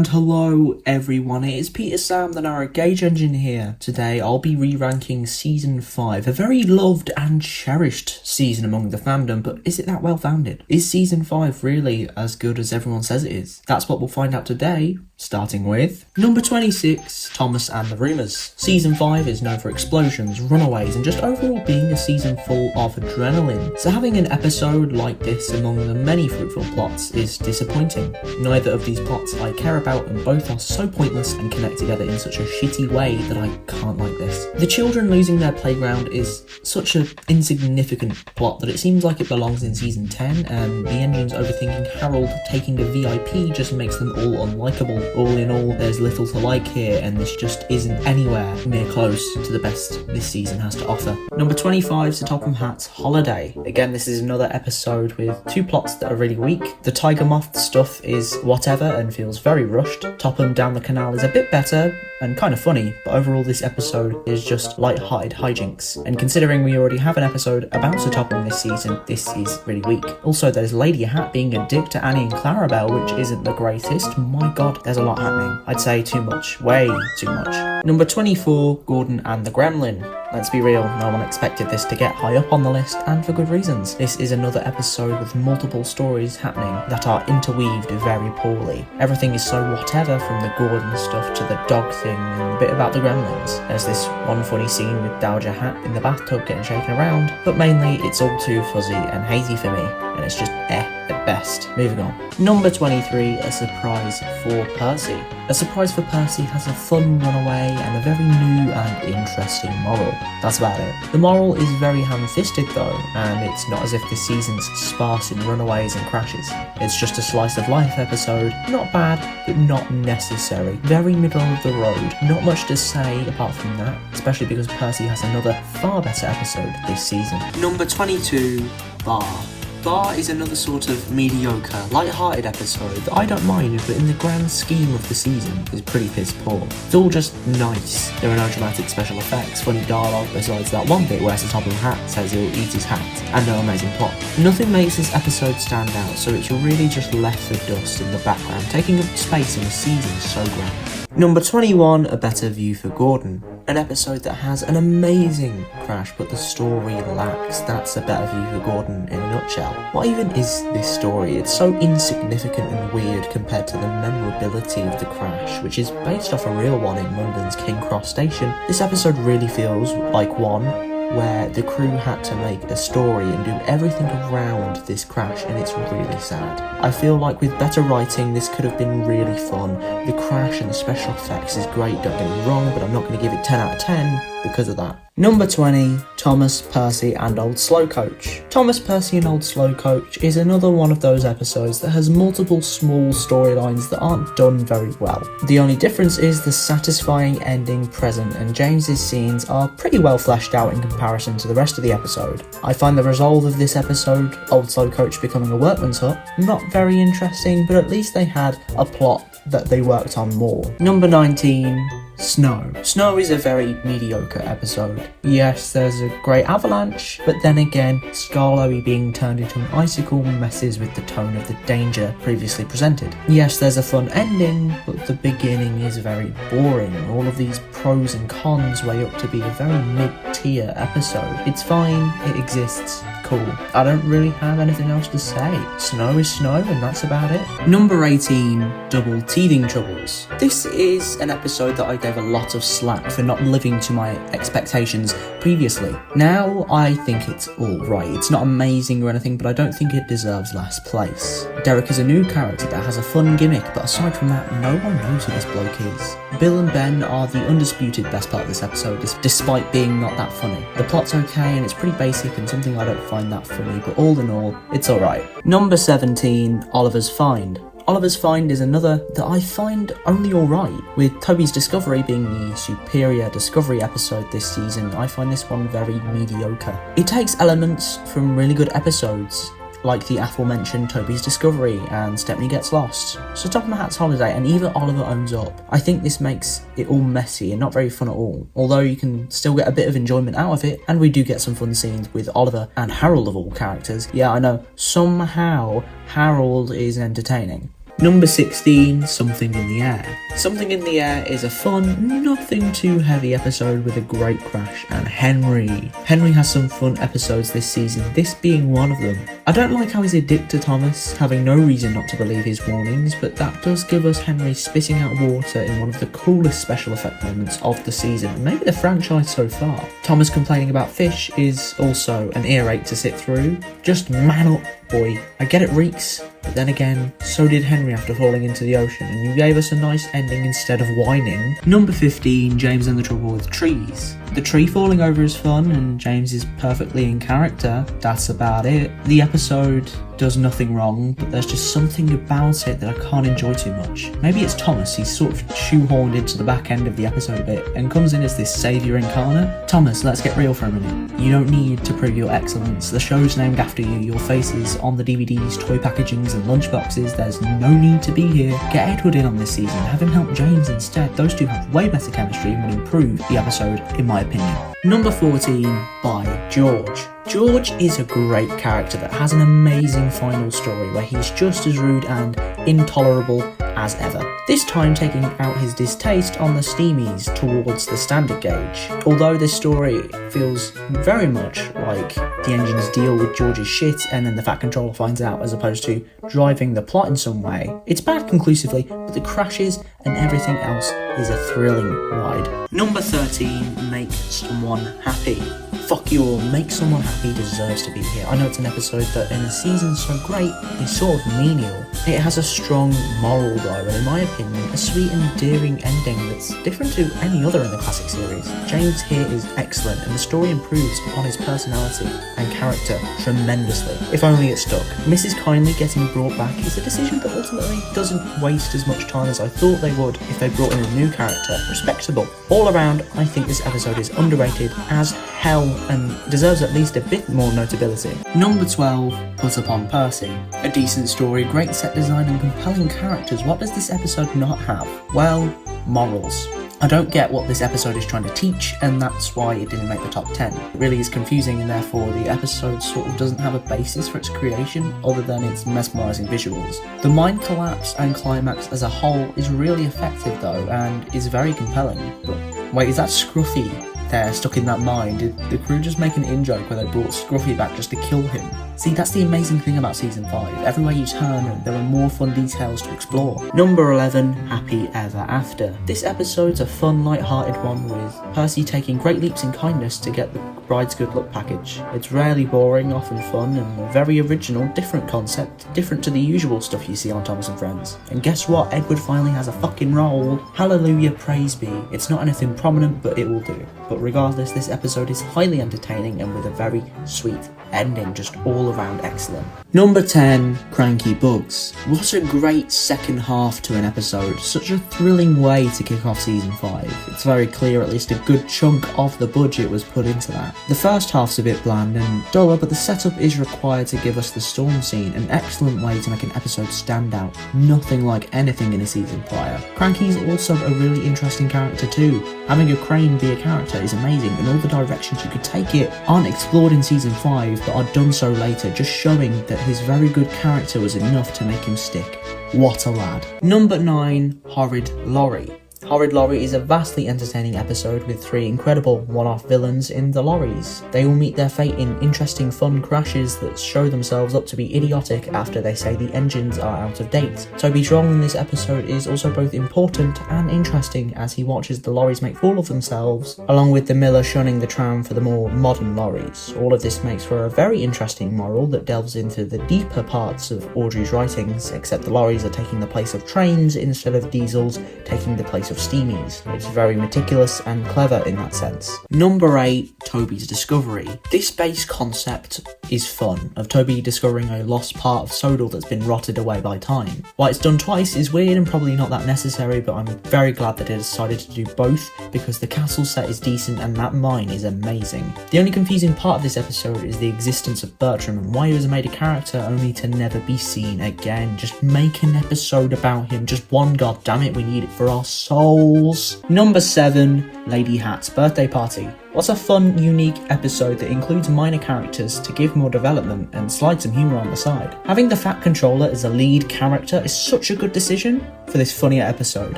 And hello everyone, it is Peter Sam, the Narrow Gauge Engine here. Today I'll be re-ranking Season 5, a very loved and cherished season among the fandom, but is it that well founded? Is Season 5 really as good as everyone says it is? That's what we'll find out today, starting with number 26, Thomas and the Rumours. Season 5 is known for explosions, runaways, and just overall being a season full of adrenaline. So having an episode like this among the many fruitful plots is disappointing. Neither of these plots I care about, and both are so pointless and connect together in such a shitty way that I can't like this. The children losing their playground is such an insignificant plot that it seems like it belongs in season 10, and the engine's overthinking Harold taking a VIP just makes them all unlikable. All in all, there's little to like here, and this just isn't anywhere near close to the best this season has to offer. Number 25 is Topham Hatt's Holiday. Again, this is another episode with two plots that are really weak. The Tiger Moth stuff is whatever and feels very rushed. Topham down the canal is a bit better and kind of funny, but overall this episode is just light-hearted hijinks. And considering we already have an episode about Sir Topham this season, this is really weak. Also, there's Lady Hatt being a dick to Annie and Clarabelle, which isn't the greatest. My god, there's a lot happening. I'd say too much. Way too much. Number 24, Gordon and the Gremlin. Let's be real, no one expected this to get high up on the list, and for good reasons. This is another episode with multiple stories happening that are interweaved very poorly. Everything is so whatever, from the Gordon stuff to the dog thing and the bit about the Gremlins. There's this one funny scene with Dowager Hatt in the bathtub getting shaken around, but mainly it's all too fuzzy and hazy for me, and it's just at best. Moving on. Number 23, A Surprise for Percy. A Surprise for Percy has a fun runaway and a very new and interesting moral. That's about it. The moral is very ham-fisted though, and it's not as if this season's sparse in runaways and crashes. It's just a slice of life episode. Not bad, but not necessary. Very middle of the road. Not much to say apart from that, especially because Percy has another far better episode this season. Number 22, Bar. Bar is another sort of mediocre, light-hearted episode that I don't mind, but in the grand scheme of the season is pretty piss poor. It's all just nice. There are no dramatic special effects, funny dialogue besides that one bit where Sir Topham Hatt says he'll eat his hat, and no amazing plot. Nothing makes this episode stand out, so it's really just left for dust in the background, taking up space in a season so grand. Number 21, A Better View for Gordon. An episode that has an amazing crash, but the story lacks. That's A Better View for Gordon in a nutshell. What even is this story? It's so insignificant and weird compared to the memorability of the crash, which is based off a real one in London's King Cross station. This episode really feels like one where the crew had to make a story and do everything around this crash, and it's really sad. I feel like with better writing this could have been really fun. The crash and the special effects is great, don't get me wrong, but I'm not going to give it 10 out of 10 because of that. Number 20, Thomas, Percy and Old Slow Coach. Thomas, Percy and Old Slow Coach is another one of those episodes that has multiple small storylines that aren't done very well. The only difference is the satisfying ending present, and James's scenes are pretty well fleshed out in comparison to the rest of the episode. I find the resolve of this episode, Old Slow Coach becoming a workman's hut, not very interesting, but at least they had a plot that they worked on more. Number 19, Snow. Snow is a very mediocre episode. Yes, there's a great avalanche, but then again, Scarlowy being turned into an icicle messes with the tone of the danger previously presented. Yes, there's a fun ending, but the beginning is very boring. All of these pros and cons weigh up to be a very mid-tier episode. It's fine, it exists, cool. I don't really have anything else to say. Snow is snow, and that's about it. Number 18, Double Teething Troubles. This is an episode that I gave a lot of slack for not living to my expectations previously. Now I think it's alright. It's not amazing or anything, but I don't think it deserves last place. Derek is a new character that has a fun gimmick, but aside from that, no one knows who this bloke is. Bill and Ben are the undisputed best part of this episode, despite being not that funny. The plot's okay and it's pretty basic and something I don't find that funny, but all in all, it's alright. Number 17, Oliver's Find. Oliver's Find is another that I find only alright. With Toby's Discovery being the superior Discovery episode this season, I find this one very mediocre. It takes elements from really good episodes, like the aforementioned Toby's Discovery and Stepney Gets Lost, so Topham Hatt's Holiday, and even Oliver Owns Up. I think this makes it all messy and not very fun at all, although you can still get a bit of enjoyment out of it, and we do get some fun scenes with Oliver and Harold of all characters. Yeah, I know, somehow Harold is entertaining. Number 16, Something in the Air. Something in the Air is a fun, nothing too heavy episode with a great crash and Henry. Henry has some fun episodes this season, this being one of them. I don't like how he's a dick to Thomas, having no reason not to believe his warnings, but that does give us Henry spitting out water in one of the coolest special effect moments of the season, and maybe the franchise so far. Thomas complaining about fish is also an earache to sit through. Just man up, boy. I get it reeks, but then again, so did Henry after falling into the ocean, and you gave us a nice ending instead of whining. Number 15, James and the Trouble with Trees. The tree falling over is fun, and James is perfectly in character. That's about it. The episode does nothing wrong, but there's just something about it that I can't enjoy too much. Maybe it's Thomas, he's sort of shoehorned into the back end of the episode a bit, and comes in as this saviour incarnate. Thomas, let's get real for a minute. You don't need to prove your excellence. The show's named after you, your face is on the DVDs, toy packagings and lunchboxes. There's no need to be here. Get Edward in on this season, have him help James instead. Those two have way better chemistry and would improve the episode, in my opinion. Number 14, by George. George is a great character that has an amazing final story where he's just as rude and intolerable as ever. This time taking out his distaste on the steamies towards the standard gauge. Although this story feels very much like the engines deal with George's shit and then the Fat Controller finds out, as opposed to driving the plot in some way. It's bad conclusively, but the crashes and everything else is a thrilling ride. Number 13, Make Someone Happy. Fuck you all, Make Someone Happy deserves to be here. I know it's an episode that in a season so great is sort of menial. It has a strong moral though, and in my opinion, a sweet and endearing ending that's different to any other in the classic series. James here is excellent, and the story improves upon his personality and character tremendously. If only it stuck. Mrs. Kindly getting brought back is a decision that ultimately doesn't waste as much time as I thought they would if they brought in a new character. Respectable. All around, I think this episode is underrated as hell and deserves at least a bit more notability. Number 12, Put Upon Percy. A decent story, great set design and compelling characters. What does this episode not have? Well, morals. I don't get what this episode is trying to teach, and that's why it didn't make the top 10. It really is confusing, and therefore the episode sort of doesn't have a basis for its creation other than its mesmerising visuals. The mind collapse and climax as a whole is really effective though, and is very compelling. But wait, is that Scruffy there stuck in that mind? Did the crew just make an in-joke where they brought Scruffy back just to kill him? See, that's the amazing thing about Season 5. Everywhere you turn, there are more fun details to explore. Number 11, Happy Ever After. This episode's a fun, light-hearted one with Percy taking great leaps in kindness to get the bride's good luck package. It's rarely boring, often fun, and a very original, different concept, different to the usual stuff you see on Thomas and Friends. And guess what? Edward finally has a fucking role. Hallelujah, praise be. It's not anything prominent, but it will do. But regardless, this episode is highly entertaining and with a very sweet ending, just all around excellent. Number 10, Cranky Bugs. What a great second half to an episode. Such a thrilling way to kick off Season 5. It's very clear at least a good chunk of the budget was put into that. The first half's a bit bland and duller, but the setup is required to give us the storm scene, an excellent way to make an episode stand out. Nothing like anything in a season prior. Cranky's also a really interesting character too. Having a crane be a character is amazing, and all the directions you could take it aren't explored in Season 5 but are done so later, just showing that his very good character was enough to make him stick. What a lad. Number 9, Horrid Lorry. Horrid Lorry is a vastly entertaining episode with 3 incredible one-off villains in the lorries. They all meet their fate in interesting fun crashes that show themselves up to be idiotic after they say the engines are out of date. Toby's role in this episode is also both important and interesting as he watches the lorries make fool of themselves, along with the miller shunning the tram for the more modern lorries. All of this makes for a very interesting moral that delves into the deeper parts of Audrey's writings, except the lorries are taking the place of trains instead of diesels taking the place of steamies. It's very meticulous and clever in that sense. Number 8, Toby's Discovery. This base concept is fun, of Toby discovering a lost part of Sodal that's been rotted away by time. Why it's done twice is weird and probably not that necessary, but I'm very glad that they decided to do both because the castle set is decent and that mine is amazing. The only confusing part of this episode is the existence of Bertram and why he was made a character only to never be seen again. Just make an episode about him, just one, goddammit, we need it for our souls. Number 7, Lady Hatt's birthday party. What's a fun, unique episode that includes minor characters to give more development and slide some humour on the side. Having the Fat Controller as a lead character is such a good decision for this funnier episode,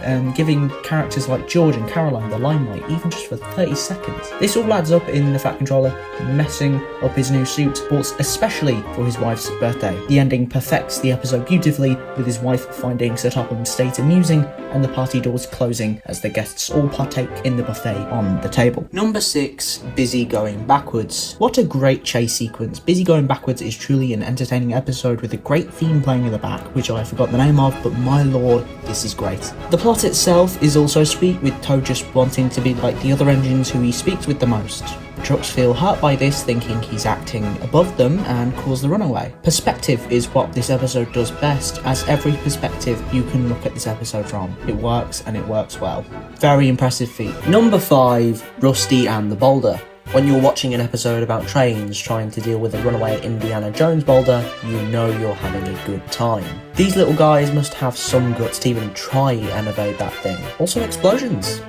and giving characters like George and Caroline the limelight even just for 30 seconds. This all adds up in the Fat Controller messing up his new suit, but especially for his wife's birthday. The ending perfects the episode beautifully, with his wife finding Sir Topham's state amusing and the party doors closing as the guests all partake in the buffet on the table. Number 6, Busy Going Backwards. What a great chase sequence. Busy Going Backwards is truly an entertaining episode with a great theme playing in the back, which I forgot the name of, but my lord, this is great. The plot itself is also sweet, with Toad just wanting to be like the other engines who he speaks with the most. The trucks feel hurt by this, thinking he's acting above them, and cause the runaway. Perspective is what this episode does best, as every perspective you can look at this episode from. It works, and it works well. Very impressive feat. Number 5, Rusty and the Boulder. When you're watching an episode about trains trying to deal with a runaway Indiana Jones boulder, you know you're having a good time. These little guys must have some guts to even try and evade that thing. Also explosions.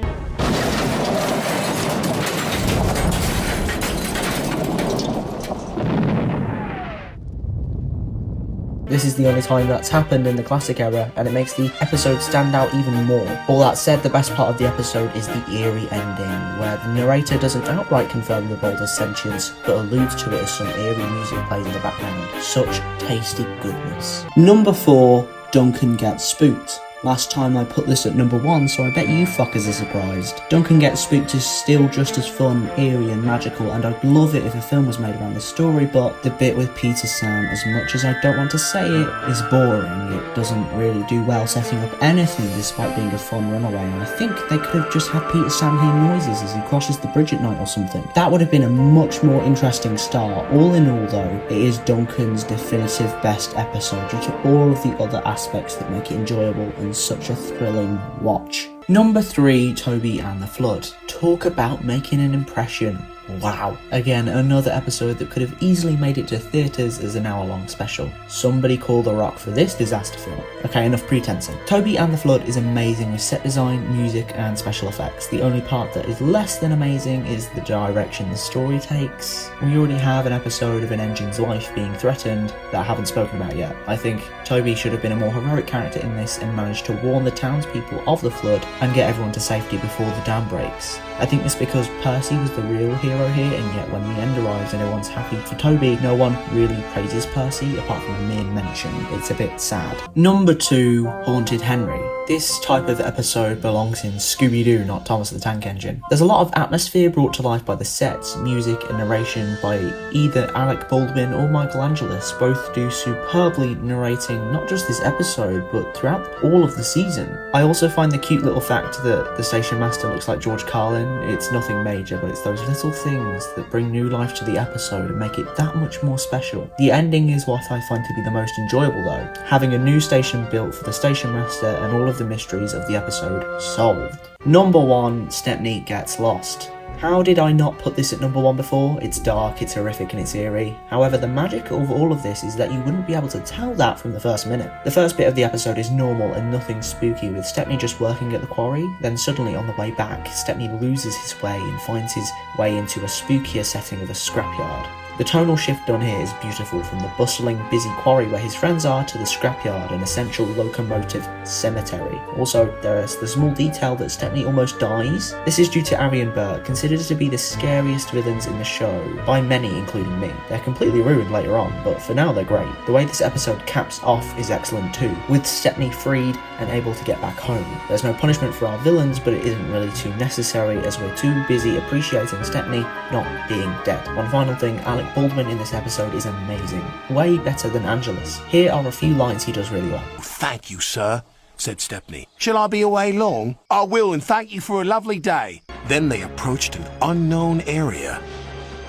This is the only time that's happened in the classic era, and it makes the episode stand out even more. All that said, the best part of the episode is the eerie ending, where the narrator doesn't outright confirm the boulder's sentience, but alludes to it as some eerie music plays in the background. Such tasty goodness. Number 4, Duncan Gets Spooked. Last time I put this at number 1, so I bet you fuckers are surprised. Duncan Gets Spooked is still just as fun, eerie and magical, and I'd love it if a film was made around this story, but the bit with Peter Sam, as much as I don't want to say it, is boring. It doesn't really do well setting up anything despite being a fun runaway, and I think they could have just had Peter Sam hear noises as he crosses the bridge at night or something. That would have been a much more interesting start. All in all though, it is Duncan's definitive best episode due to all of the other aspects that make it enjoyable and such a thrilling watch. Number 3, Toby and the Flood. Talk about making an impression. Wow. Again, another episode that could have easily made it to theatres as an hour-long special. Somebody call The Rock for this disaster film. Okay, enough pretensing. Toby and the Flood is amazing with set design, music and special effects. The only part that is less than amazing is the direction the story takes. We already have an episode of an engine's life being threatened that I haven't spoken about yet. I think Toby should have been a more heroic character in this and managed to warn the townspeople of the flood and get everyone to safety before the dam breaks. I think this because Percy was the real hero here, and yet when the end arrives and everyone's happy for Toby, no one really praises Percy apart from a mere mention. It's a bit sad. Number 2, Haunted Henry. This type of episode belongs in Scooby-Doo, not Thomas the Tank Engine. There's a lot of atmosphere brought to life by the sets, music and narration by either Alec Baldwin or Michael Angelis. Both do superbly narrating not just this episode, but throughout all of the season. I also find the cute little fact that the station master looks like George Carlin. It's nothing major, but it's those little things that bring new life to the episode and make it that much more special. The ending is what I find to be the most enjoyable though. Having a new station built for the station master and all of the mysteries of the episode solved. Number 1, Stepney Gets Lost. How did I not put this at number 1 before? It's dark, it's horrific and it's eerie. However, the magic of all of this is that you wouldn't be able to tell that from the first minute. The first bit of the episode is normal and nothing spooky, with Stepney just working at the quarry. Then suddenly on the way back, Stepney loses his way and finds his way into a spookier setting of a scrapyard. The tonal shift done here is beautiful, from the bustling, busy quarry where his friends are to the scrapyard, an essential locomotive cemetery. Also, there's the small detail that Stepney almost dies. This is due to Ari and Bert, considered to be the scariest villains in the show, by many including me. They're completely ruined later on, but for now they're great. The way this episode caps off is excellent too, with Stepney freed and able to get back home. There's no punishment for our villains, but it isn't really too necessary as we're too busy appreciating Stepney not being dead. One final thing, Alec Baldwin in this episode is amazing. Way better than Angelus. Here are a few lines he does really well. "Thank you, sir," said Stepney. "Shall I be away long?" "I will, and thank you for a lovely day." Then they approached an unknown area.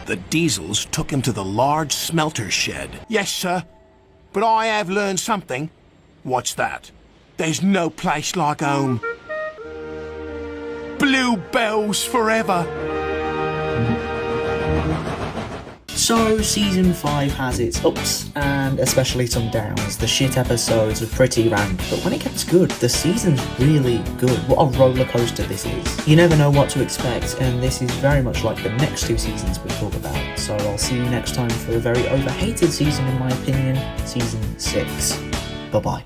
The Diesels took him to the large smelter shed. "Yes, sir, but I have learned something." "What's that?" "There's no place like home. Bluebells forever." So season 5 has its ups and especially some downs. The shit episodes are pretty rank, but when it gets good, the season's really good. What a roller coaster this is. You never know what to expect, and this is very much like the next 2 seasons we talk about. So I'll see you next time for a very overhated season in my opinion, season 6. Bye bye.